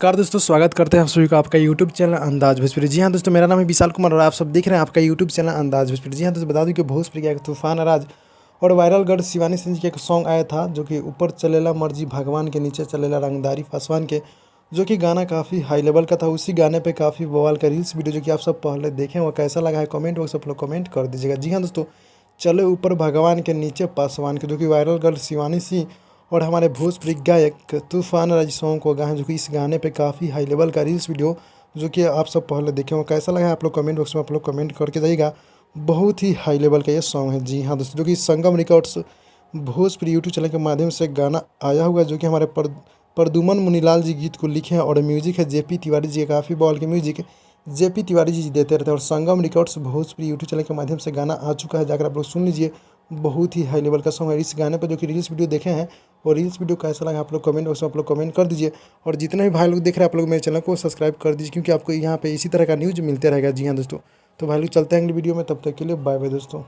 नमस्कार दोस्तों, स्वागत करते हैं आप सभी को आपका यूट्यूब चैनल अंदाज भोजपुरी। जी हाँ दोस्तों, मेरा नाम है विशाल कुमार और आप सब देख रहे हैं आपका यूट्यूब चैनल अंदाज भोजपुरी। जी हाँ दोस्तों, बता दूं कि भोजपुरी का एक तूफान राज और वायरल गर्ल शिवानी सिंह जी का एक सॉन्ग आया था जो कि ऊपर चलेला मर्जी भगवान के, नीचे चलेला रंगदारी पासवान के, जो कि गाना काफ़ी हाई लेवल का था। उसी गाने पे काफ़ी बवाल का रील्स वीडियो जो कि आप सब पहले देखें, वो कैसा लगा है कमेंट बॉक्स आप लोग कमेंट कर दीजिएगा। जी हाँ दोस्तों, चले ऊपर भगवान के, नीचे पासवान के, जो कि वायरल गर्ल शिवानी सिंह और हमारे भोजपुरी गायक तूफान राज सॉन्ग को गाएं, जो कि इस गाने पे काफ़ी हाई लेवल का रील्स वीडियो जो कि आप सब पहले देखें, वो कैसा लगा है आप लोग कमेंट बॉक्स में आप लोग कमेंट करके जाइएगा। बहुत ही हाई लेवल का ये सॉन्ग है। जी हाँ दोस्तों, जो कि संगम रिकॉर्ड्स भोजपुरी यूट्यूब चैनल के माध्यम से गाना आया हुआ है, जो कि हमारे प्रदुमन मुनीलाल जी गीत को लिखे हैं और म्यूजिक है जेपी तिवारी जी, काफ़ी बॉल के म्यूजिक जेपी तिवारी जी देते रहते हैं। और संगम रिकॉर्ड्स भोजपुरी यूट्यूब चैनल के माध्यम से गाना आ चुका है, जाकर आप लोग सुन लीजिए। बहुत ही हाई लेवल का सॉन्ग है। इस गाने पर जो कि रील्स वीडियो देखे हैं, और रील्स वीडियो कैसा लगा आप लोग कमेंट बॉक्स में आप लोग कमेंट कर दीजिए। और जितने भी भाई लोग देख रहे हैं आप लोग मेरे चैनल को सब्सक्राइब कर दीजिए, क्योंकि आपको यहाँ पे इसी तरह का न्यूज़ मिलते रहेगा। जी हाँ दोस्तों, तो भाई लोग चलते हैं अगली वीडियो में, तब तक के लिए बाय बाय दोस्तों।